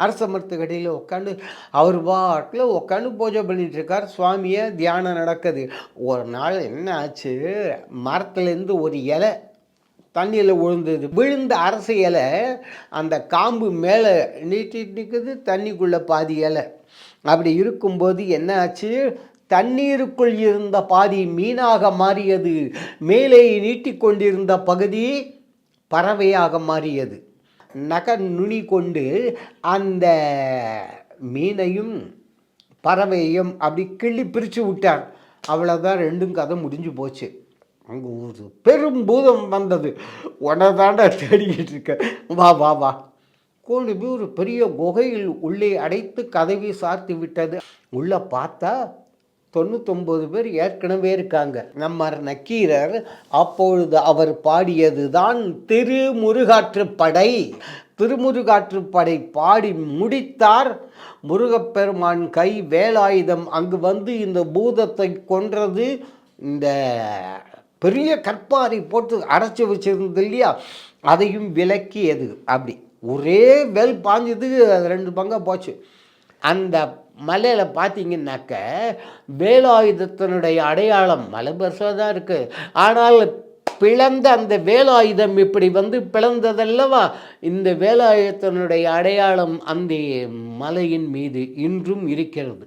அரச மரத்துக்கடியில் உட்காந்து அவர் பாட்டில் உட்காந்து பூஜை பண்ணிகிட்ருக்கார். சுவாமியை தியானம் நடக்குது. ஒரு நாள் என்ன ஆச்சு, மரத்துலேருந்து ஒரு இலை தண்ணியில் விழுந்தது. விழுந்த அரச இலை அந்த காம்பு மேலே நீட்டிட்டு நிற்குது, தண்ணிக்குள்ளே பாதி இலை. அப்படி இருக்கும்போது என்ன ஆச்சு, தண்ணீருக்குள் இருந்த பாதி மீனாக மாறியது, மேலே நீட்டிக்கொண்டிருந்த பகுதி பறவையாக மாறியது. நுனி கொண்டு அந்த மீனையும் பறவையும் அப்படி கிள்ளி பிரித்து விட்டார். அவ்வளோதான், ரெண்டும் கதை முடிஞ்சு போச்சு. அங்கே ஒரு பெரும் பூதம் வந்தது. உடனே தேடிக்கிட்டு இருக்க, வா வா வா. கொண்டு போய் ஒரு பெரிய குகையில் உள்ளே அடைத்து கதவை சார்த்தி விட்டது. உள்ளே பார்த்தா 99 பேர் ஏற்கனவே இருக்காங்க. நம்ம நக்கீரர் அப்பொழுது அவர் பாடியது தான் திருமுருகாற்றுப்படை. திருமுருகாற்றுப்படை பாடி முடித்தார். முருகப்பெருமான் கை வேலாயுதம் அங்கு வந்து இந்த பூதத்தை கொன்றது. இந்த பெரிய கற்பாறை போட்டு அடைச்சி வச்சிருந்தது இல்லையா, அதையும் விலக்கியது. அப்படி ஒரே வேல் பாஞ்சது, 2 பங்காக போச்சு. அந்த மலையில் பார்த்தீங்கன்னாக்க வேலாயுதத்தினுடைய அடையாளம் மலை பெருசாக தான் இருக்குது. ஆனால் பிளந்த அந்த வேலாயுதம் இப்படி வந்து பிளந்ததல்லவா, இந்த வேலாயுதத்தினுடைய அடையாளம் அந்த மலையின் மீது இன்றும் இருக்கிறது.